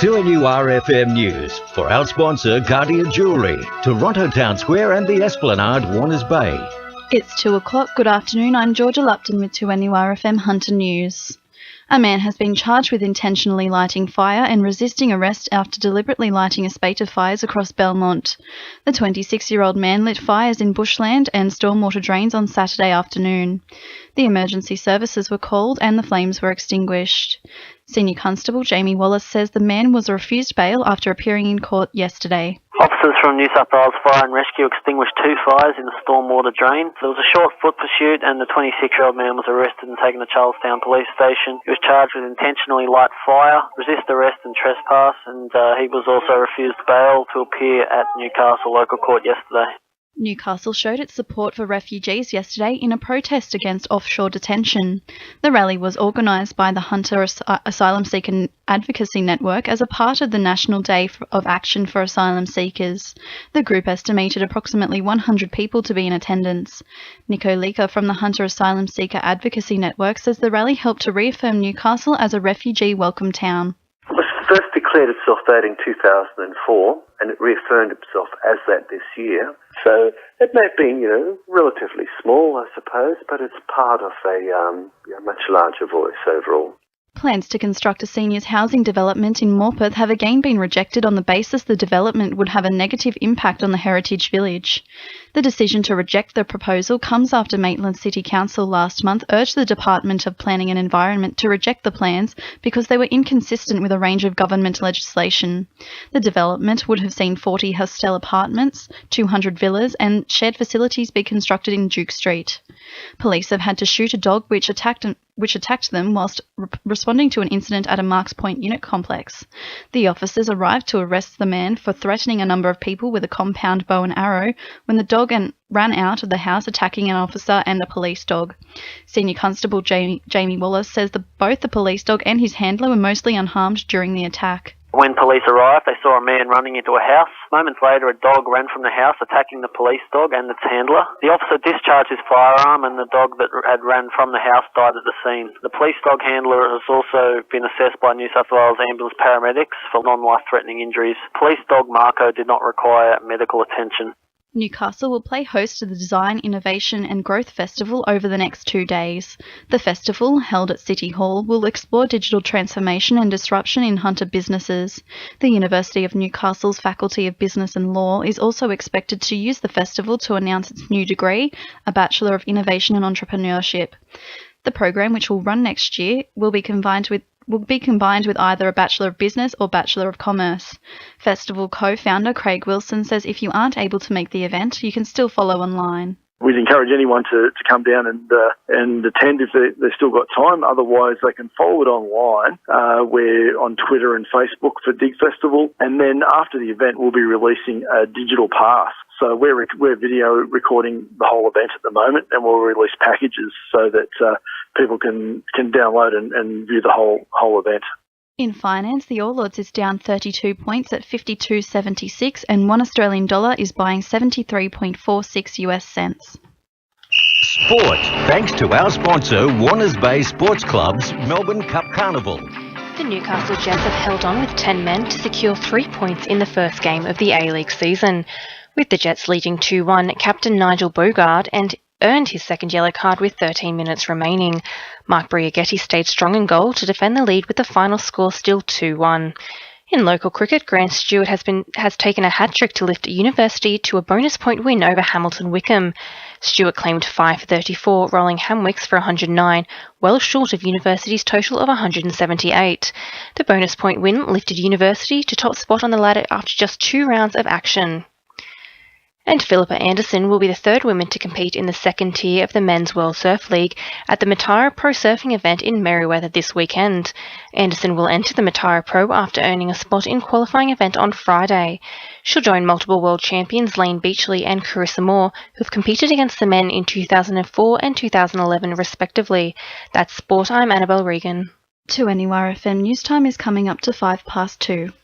2NURFM News for our sponsor Guardian Jewellery, Toronto Town Square and the Esplanade, Warners Bay. It's 2 o'clock. Good afternoon. I'm Georgia Lupton with 2NURFM Hunter News. A man has been charged with intentionally lighting fire and resisting arrest after deliberately lighting a spate of fires across Belmont. The 26-year-old man lit fires in bushland and stormwater drains on Saturday afternoon. The emergency services were called and the flames were extinguished. Senior Constable Jamie Wallace says the man was refused bail after appearing in court yesterday. Officers from New South Wales Fire and Rescue extinguished 2 fires in the stormwater drain. There was a short foot pursuit and the 26-year-old man was arrested and taken to Charlestown Police Station. He was charged with intentionally light fire, resist arrest and trespass, and he was also refused bail to appear at Newcastle Local Court yesterday. Newcastle showed its support for refugees yesterday in a protest against offshore detention. The rally was organised by the Hunter Asylum Seeker Advocacy Network as a part of the National Day of Action for Asylum Seekers. The group estimated approximately 100 people to be in attendance. Nico Leaker from the Hunter Asylum Seeker Advocacy Network says the rally helped to reaffirm Newcastle as a refugee welcome town. It first declared itself that in 2004 and it reaffirmed itself as that this year. So it may have been, relatively small, I suppose, but it's part of a much larger voice overall. Plans to construct a seniors housing development in Morpeth have again been rejected on the basis the development would have a negative impact on the heritage village. The decision to reject the proposal comes after Maitland City Council last month urged the Department of Planning and Environment to reject the plans because they were inconsistent with a range of government legislation. The development would have seen 40 hostel apartments, 200 villas and shared facilities be constructed in Duke Street. Police have had to shoot a dog which attacked them whilst responding to an incident at a Marks Point unit complex. The officers arrived to arrest the man for threatening a number of people with a compound bow and arrow when the dog ran out of the house attacking an officer and a police dog. Senior Constable Jamie Wallace says both the police dog and his handler were mostly unharmed during the attack. When police arrived, they saw a man running into a house. Moments later, a dog ran from the house, attacking the police dog and its handler. The officer discharged his firearm and the dog that had ran from the house died at the scene. The police dog handler has also been assessed by New South Wales ambulance paramedics for non-life-threatening injuries. Police dog Marco did not require medical attention. Newcastle will play host to the Design, Innovation and Growth Festival over the next 2 days. The festival, held at City Hall, will explore digital transformation and disruption in Hunter businesses. The University of Newcastle's Faculty of Business and Law is also expected to use the festival to announce its new degree, a Bachelor of Innovation and Entrepreneurship. The program, which will run next year, will be combined with either a Bachelor of Business or Bachelor of Commerce. Festival co-founder Craig Wilson says if you aren't able to make the event, you can still follow online. We'd encourage anyone to come down and attend if they've still got time. Otherwise, they can follow it online. We're on Twitter and Facebook for Dig Festival. And then after the event, we'll be releasing a digital pass. So we're video recording the whole event at the moment, and we'll release packages so that people can download and view the whole event. In finance, the All Ords is down 32 points at 52.76 and $1 is buying 73.46 US cents. Sport, thanks to our sponsor Warners Bay Sports Club's Melbourne Cup Carnival. The Newcastle Jets have held on with 10 men to secure 3 points in the first game of the A-League season, with the Jets leading 2-1. Captain Nigel Bogard earned his second yellow card with 13 minutes remaining. Mark Briaghetti stayed strong in goal to defend the lead with the final score still 2-1. In local cricket, Grant Stewart has taken a hat-trick to lift University to a bonus point win over Hamilton Wickham. Stewart claimed 5 for 34, rolling Hamwicks for 109, well short of University's total of 178. The bonus point win lifted University to top spot on the ladder after just 2 rounds of action. And Philippa Anderson will be the third woman to compete in the second tier of the Men's World Surf League at the Matara Pro Surfing event in Merewether this weekend. Anderson will enter the Matara Pro after earning a spot in qualifying event on Friday. She'll join multiple world champions Lane Beachley and Carissa Moore, who've competed against the men in 2004 and 2011 respectively. That's Sport. I'm Annabelle Regan. 2NURFM news time is coming up to 2:05.